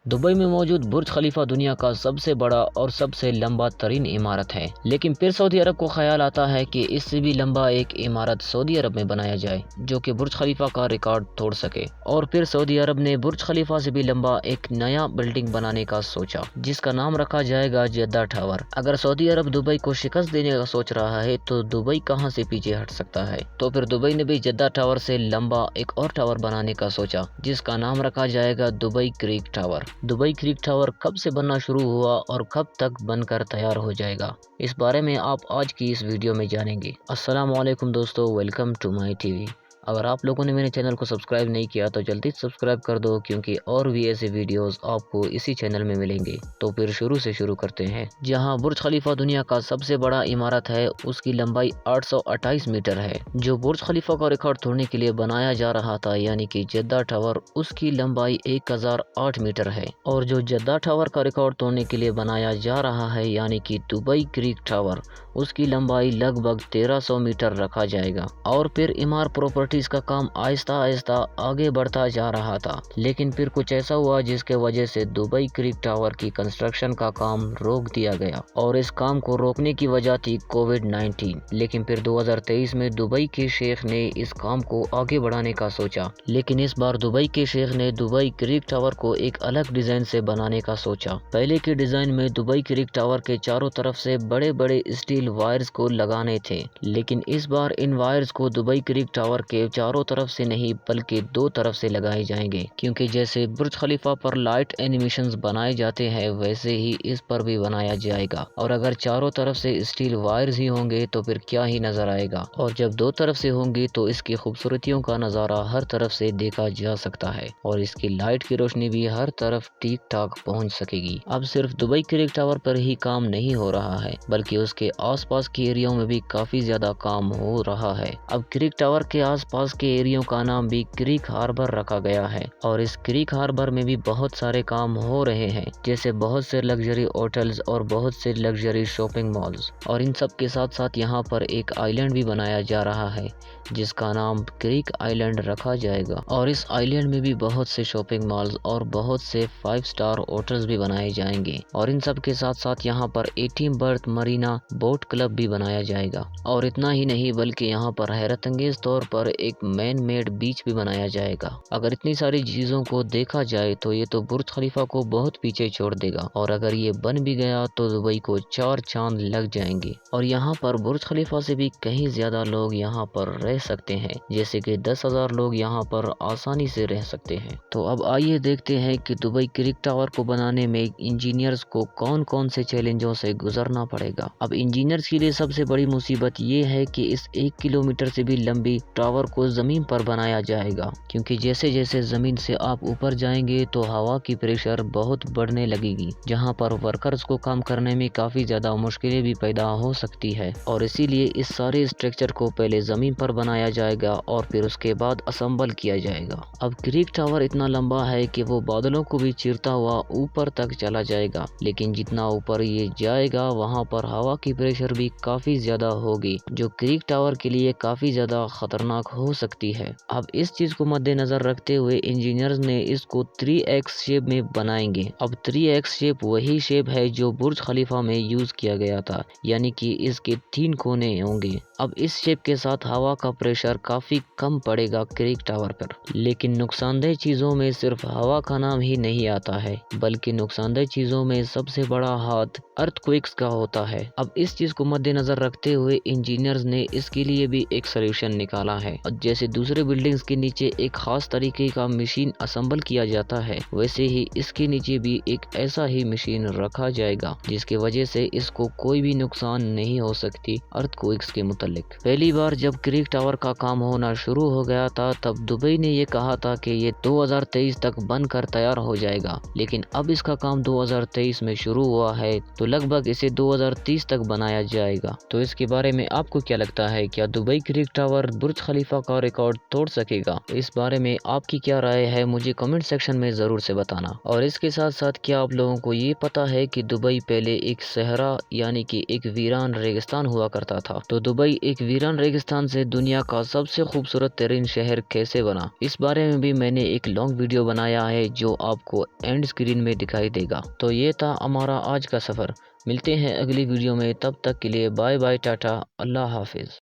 Dubai में मौजूद बुर्ज खलीफा दुनिया का सबसे बड़ा और सबसे लंबा तरीन इमारत है, लेकिन फिर सऊदी अरब को ख्याल आता है कि इससे भी लंबा एक इमारत सऊदी अरब में बनाया जाए जो कि बुर्ज खलीफा का रिकॉर्ड तोड़ सके। और फिर सऊदी अरब ने बुर्ज खलीफा से भी लंबा एक नया बिल्डिंग बनाने का सोचा, जिसका नाम रखा जाएगा जद्दा टावर। अगर सऊदी अरब दुबई को शिकस्त देने का सोच रहा है तो दुबई कहां से पीछे हट सकता है। तो फिर दुबई ने भी जद्दा टावर से लंबा एक और टावर बनाने का सोचा, जिसका नाम रखा जाएगा Dubai creek tower. Dubai creek tower कब से बनना शुरू हुआ और कब तक बनकर तैयार हो जाएगा, इस बारे में आप आज की इस वीडियो में जानेंगे। अस्सलाम वालेकुम दोस्तों, वेलकम टू माय टीवी। अगर आप लोगों ने मेरे चैनल को सब्सक्राइब नहीं किया तो जल्दी सब्सक्राइब कर दो, क्योंकि और भी ऐसे वीडियोस आपको इसी चैनल में मिलेंगे। तो फिर शुरू करते हैं। जहां बुर्ज खलीफा दुनिया का सबसे बड़ा इमारत है, उसकी लंबाई 828 मीटर है। जो बुर्ज खलीफा का रिकॉर्ड तोड़ने के लिए बनाया जा रहा था, यानी कि जद्दा टावर, उसकी लंबाई 1008 मीटर है। और जो जद्दा टावर का रिकॉर्ड तोड़ने के लिए बनाया जा रहा है, यानी कि दुबई क्रीक टावर, उसकी लंबाई लगभग 1300 मीटर रखा जाएगा। और फिर इमारत प्रॉपर्टीज का काम आहिस्ता आहिस्ता आगे बढ़ता जा रहा था, लेकिन फिर कुछ ऐसा हुआ जिसके वजह से दुबई क्रीक टावर की कंस्ट्रक्शन का काम रोक दिया गया। और इस काम को रोकने की वजह थी कोविड-19। लेकिन फिर 2023 में दुबई के शेख ने इस काम को आगे बढ़ाने का सोचा, लेकिन इस बार दुबई के शेख ने दुबई क्रीक टावर को एक अलग डिजाइन से बनाने का सोचा। पहले के डिजाइन में दुबई क्रीक टावर के चारों तरफ से बड़े बड़े स्टील वायर्स को लगाने थे, लेकिन इस बार इन वायर्स को दुबई क्रीक टावर के चारों तरफ से नहीं बल्कि दो तरफ से लगाए जाएंगे, क्योंकि जैसे बुर्ज खलीफा पर लाइट एनिमेशंस बनाए जाते हैं, वैसे ही इस पर भी बनाया जाएगा। और अगर चारों तरफ से स्टील वायर्स ही होंगे तो फिर क्या ही नजर आएगा, और जब दो तरफ से होंगी तो इसकी खूबसूरतियों का नजारा हर तरफ से देखा जा सकता है, और इसकी लाइट की रोशनी भी हर तरफ ठीक ठाक पहुंच सकेगी। अब सिर्फ दुबई क्रीक टावर पर ही काम नहीं हो रहा है, बल्कि उसके आसपास के एरिया में भी काफी ज्यादा काम हो रहा है। अब क्रीक टावर के आसपास के एरिया का नाम भी क्रीक हार्बर रखा गया है, और इस क्रीक हार्बर में भी बहुत सारे काम हो रहे हैं, जैसे बहुत से लग्जरी होटल्स और बहुत से लग्जरी शॉपिंग मॉल्स। और इन सब के साथ साथ यहाँ पर एक आइलैंड भी बनाया जा रहा है, जिसका नाम क्रीक आइलैंड रखा जाएगा। और इस आइलैंड में भी बहुत से शॉपिंग मॉल्स और बहुत से 5 स्टार होटल्स भी बनाए जाएंगे। और इन सब के साथ साथ यहाँ पर 18 बर्थ मरीना बोट क्लब भी बनाया जाएगा। और इतना ही नहीं, बल्कि यहाँ पर हैरत अंगेज तौर पर एक मैन मेड बीच भी बनाया जाएगा। अगर इतनी सारी चीजों को देखा जाए तो ये तो बुर्ज खलीफा को बहुत पीछे छोड़ देगा, और अगर ये बन भी गया तो दुबई को 4 चांद लग जाएंगे। और यहाँ पर बुर्ज खलीफा से भी कहीं ज्यादा लोग यहाँ पर रह सकते हैं, जैसे कि 10,000 लोग यहाँ पर आसानी से रह सकते हैं। तो अब आइए देखते हैं कि दुबई क्रीक टावर को बनाने में इंजीनियर्स को कौन कौन से चैलेंजों से गुजरना पड़ेगा। अब इंजीनियर्स के लिए सबसे बड़ी मुसीबत ये है कि इस 1 किलोमीटर से भी लंबी टावर को जमीन पर बनाया जाएगा, क्योंकि जैसे जैसे जमीन से आप ऊपर जाएंगे तो हवा की प्रेशर बहुत बढ़ने लगेगी, जहां पर वर्कर्स को काम करने में काफी ज्यादा मुश्किलें भी पैदा हो सकती है। और इसीलिए इस सारे स्ट्रक्चर को पहले जमीन पर बनाया जाएगा और फिर उसके बाद असेंबल किया जाएगा। अब क्रीक टावर इतना लंबा है कि वो बादलों को भी चीरता हुआ ऊपर तक चला जाएगा, लेकिन जितना ऊपर ये जाएगा वहां पर हवा की प्रेशर भी काफी ज्यादा होगी, जो क्रीक टावर के लिए काफी ज्यादा खतरनाक हो सकती है। अब इस चीज को मद्देनजर रखते हुए इंजीनियर्स ने इसको 3x शेप में बनाएंगे। अब 3x शेप वही शेप है जो बुर्ज खलीफा में यूज किया गया था, यानी कि इसके 3 कोने होंगे। अब इस शेप के साथ हवा का प्रेशर काफी कम पड़ेगा क्रीक टावर पर। लेकिन नुकसानदेह चीजों में सिर्फ हवा का नाम ही नहीं आता है, बल्कि नुकसानदेह चीजों में सबसे बड़ा हाथ अर्थक्वेक्स का होता है। अब इस चीज को मद्देनजर रखते हुए इंजीनियर्स ने इसके लिए भी एक सॉल्यूशन निकाला है। जैसे दूसरे बिल्डिंग्स के नीचे एक खास तरीके का मशीन असेंबल किया जाता है, वैसे ही इसके नीचे भी एक ऐसा ही मशीन रखा जाएगा, जिसकी वजह से इसको कोई भी नुकसान नहीं हो सकती अर्थक्वेक्स के मुताबिक। पहली बार जब क्रीक टावर का काम होना शुरू हो गया था, तब दुबई ने ये कहा था कि ये 2023 तक बनकर तैयार हो जाएगा, लेकिन अब इसका काम 2023 में शुरू हुआ है, तो लगभग इसे 2030 तक बनाया जाएगा। तो इसके बारे में आपको क्या लगता है? क्या दुबई क्रीक टावर बुर्ज खलीफा خلیفہ کا ریکارڈ توڑ سکے گا؟ اس بارے میں آپ کی کیا رائے ہے مجھے کمنٹ سیکشن میں ضرور سے بتانا۔ اور اس کے ساتھ ساتھ کیا آپ لوگوں کو یہ پتہ ہے کہ دبئی پہلے ایک صحرا یعنی کہ ایک ویران ریگستان ہوا کرتا تھا؟ تو دبئی ایک ویران ریگستان سے دنیا کا سب سے خوبصورت ترین شہر کیسے بنا، اس بارے میں بھی میں نے ایک لانگ ویڈیو بنایا ہے جو آپ کو اینڈ اسکرین میں دکھائی دے گا۔ تو یہ تھا ہمارا آج کا سفر۔ ملتے ہیں اگلی ویڈیو میں، تب تک کے لیے بائے بائے، ٹاٹا، اللہ حافظ۔